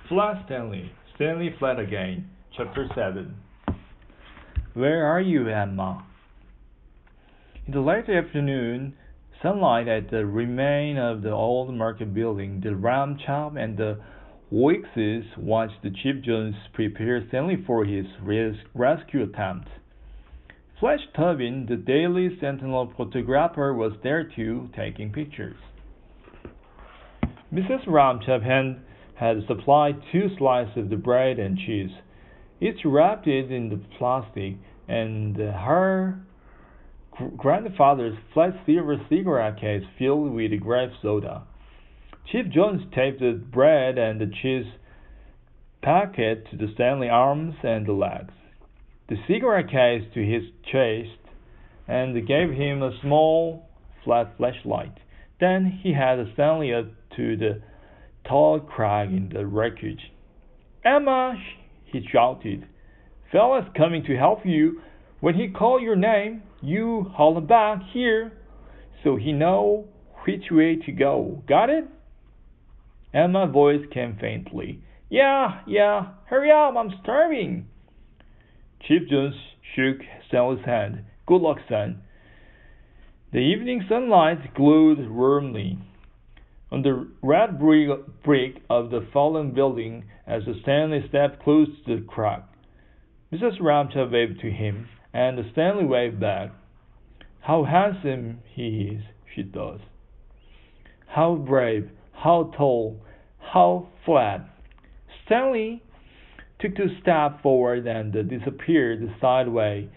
Flat Stanley, Stanley Flat Again, Chapter 7. Where are you, Emma? In the late afternoon, sunlight at the remain of the old market building, the ram chop and the Wickses watched the Chief Jones prepare Stanley for his rescue attempt. Flash Tobin, the Daily Sentinel photographer, was there too, taking pictures. Mrs. Ramchap had supplied 2 slices of the bread and cheese, each wrapped in the plastic, and her grandfather's flat silver cigarette case filled with grape soda. Chief Jones taped the bread and the cheese packet to the Stanley arms and the legs, the cigarette case to his chest, and gave him a small flat flashlight. Then he had Stanley up to the tall crag in the wreckage. "Emma!" he shouted. "Fella's coming to help you. When he call your name, you haul him back here so he know which way to go. Got it?" Emma's voice came faintly. Yeah, hurry up, I'm starving." Chief Jones shook Stanley's hand. "Good luck, son." The evening sunlight glowed warmly on the red brick of the fallen building as Stanley stepped close to the crack. Mrs. Ramchap waved to him, and Stanley waved back. "How handsome he is," she thought. "How brave, how tall, how flat." Stanley took 2 steps forward and disappeared sideways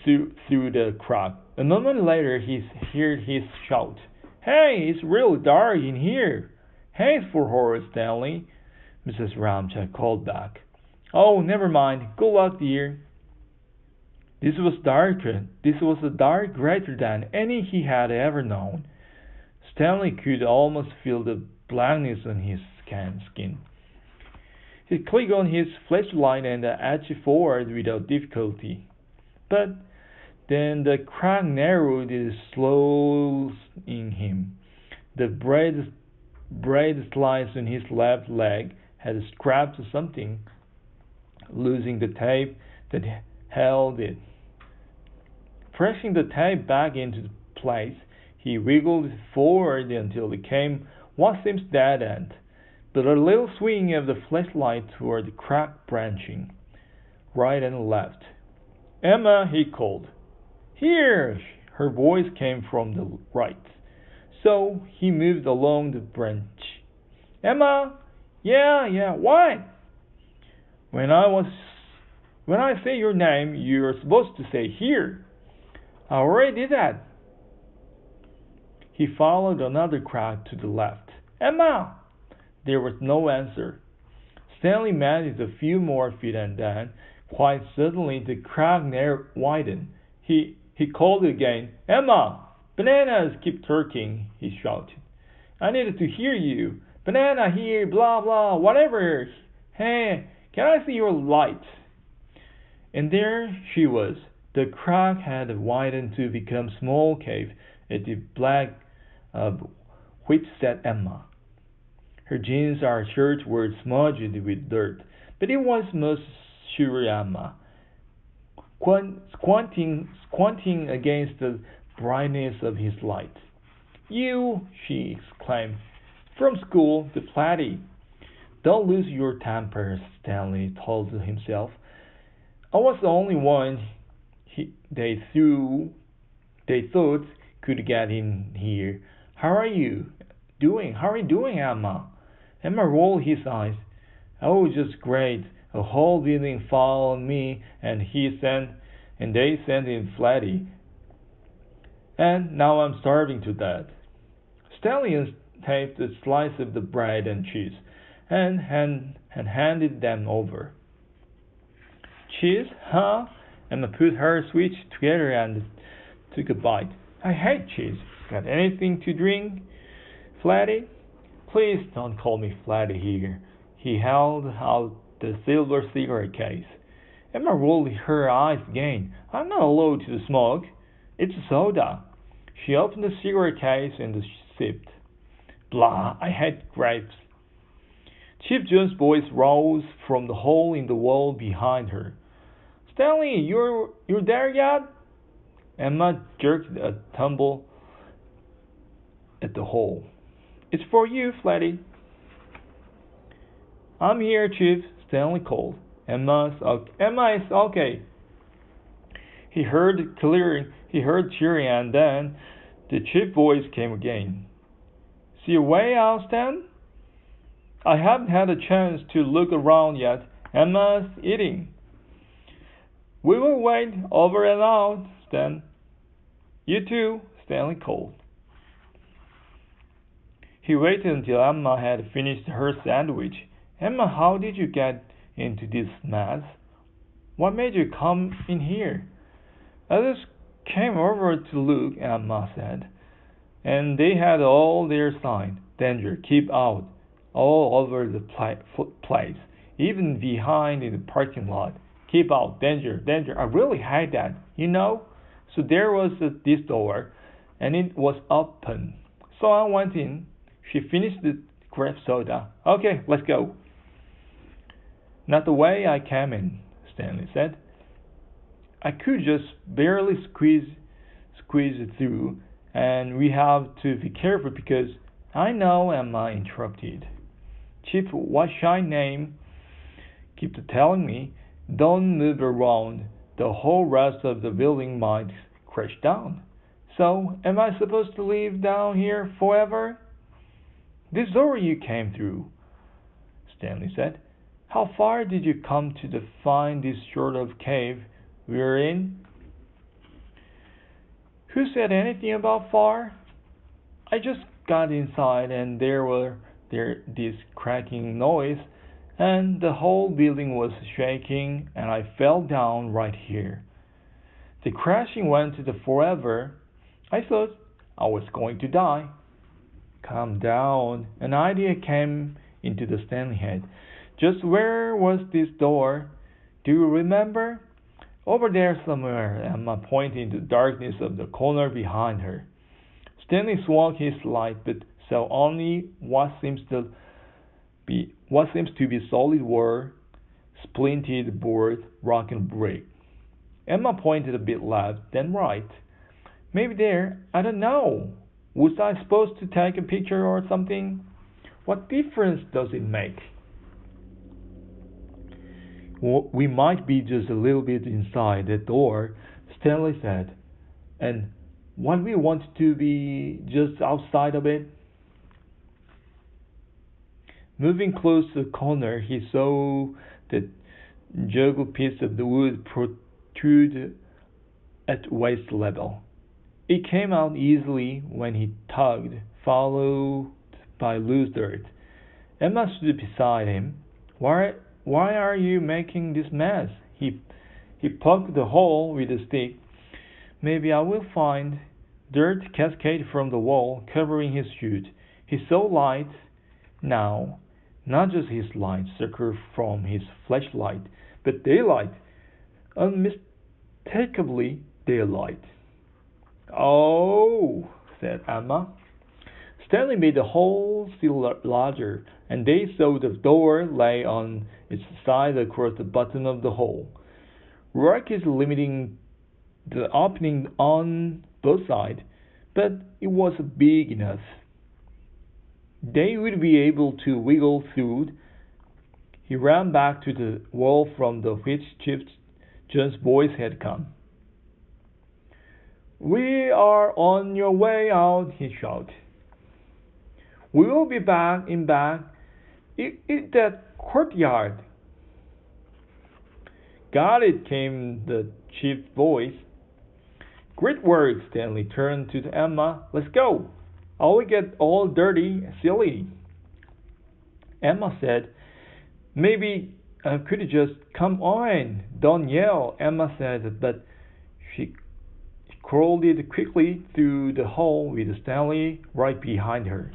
through the crack. A moment later he heard his shout. "Hey, it's really dark in here." "Haste for horse, Stanley," Mrs. Ramchap called back. "Oh, never mind. Good luck, dear." This was a dark greater than any he had ever known. Stanley could almost feel the blackness on his skin. He clicked on his flashlight and edged forward without difficulty. But then the crack narrowed slowly in him. The bread slice on his left leg had scraped something, losing the tape that held it. Pressing the tape back into place, he wiggled forward until it came what seemed dead end, but a little swing of the flashlight toward the crack branching, right and left. "Emma," he called. "Here!" Her voice came from the right, so he moved along the branch. "Emma!" Yeah, what?" When I say your name, you're supposed to say here." "I already did that." He followed another crack to the left. "Emma!" There was no answer. Stanley managed a few more feet and then, quite suddenly, the crack widened. He called again. "Emma! Bananas keep turking," he shouted. "I needed to hear you. Banana here, blah blah, whatever. Hey, can I see your light?" And there she was. The crack had widened to become a small cave at the back of which sat Emma. Her jeans or shirt were smudged with dirt, but it was most sure Emma, squinting against the brightness of his light. "You!" she exclaimed. "From school, the Platy." "Don't lose your temper," Stanley told himself. "I was the only one they thought could get in here. How are you doing, Emma?" Emma rolled his eyes. "Oh, just great. A whole building followed me, and they sent in Flatty. And now I'm starving to death." Stanley taped a slice of the bread and cheese and handed them over. "Cheese, huh?" Emma put her sweets together and took a bite. "I hate cheese. Got anything to drink, Flatty?" "Please don't call me Flatty here." He held out the silver cigarette case. Emma rolled her eyes again. "I'm not allowed to smoke. It's soda." She opened the cigarette case and sipped. "Blah, I hate grapes." Chief Jones' voice rose from the hole in the wall behind her. Stanley, you're there yet? Emma jerked a tumble at the hole. It's for you, Flatty. I'm here, Chief, Stanley called. Emma is okay. He heard cheering, and then the chief voice came again. See your way out, Stan? I haven't had a chance to look around yet. Emma's eating. We will wait over and out, Stan. You too, Stanley called. He waited until Emma had finished her sandwich. Emma, how did you get into this mess? What made you come in here? Others came over to look, Emma said, and they had all their signs, danger, keep out, all over the place, even behind in the parking lot. Keep out, danger, danger. I really hate that, you know? So there was this door, and it was open. So I went in. She finished the grape soda. Okay, let's go. Not the way I came in, Stanley said. I could just barely squeeze it through, and we have to be careful because I know, Emma interrupted. Chief, what's your name? Keep telling me, don't move around. The whole rest of the building might crash down. So, am I supposed to live down here forever? This door you came through, Stanley said. How far did you come to find this sort of cave we're in? Who said anything about far? I just got inside and there this cracking noise and the whole building was shaking and I fell down right here. The crashing went to the forever. I thought I was going to die. Calm down. An idea came into the Stanley head. Just where was this door? Do you remember? Over there somewhere, Emma pointed into the darkness of the corner behind her. Stanley swung his light, but saw only what seems to be solid wood, splintered board, rock and brick. Emma pointed a bit left, then right. Maybe there, I don't know. Was I supposed to take a picture or something? What difference does it make? We might be just a little bit inside that door, Stanley said. And what we want to be just outside of it? Moving close to the corner, he saw the jagged piece of the wood protrude at waist level. It came out easily when he tugged, followed by loose dirt. Emma stood beside him. Why are you making this mess? He poked the hole with a stick. Maybe I will find. Dirt cascaded from the wall, covering his chute. He saw light now, not just his light circle from his flashlight, but daylight, unmistakably daylight. Oh, said Emma. Stanley made the hole still larger, and they saw the door lay on its side across the bottom of the hole. Rock is limiting the opening on both sides, but it was big enough. They would be able to wiggle through. He ran back to the wall from which Chief John's voice had come. We are on your way out, he shouted. We will be back in that courtyard. Got it, came the chief's voice. Great work, Stanley turned to Emma. Let's go. I'll get all dirty, silly. Emma said, maybe could you just come on? Don't yell, Emma said, but she crawled quickly through the hole with Stanley right behind her.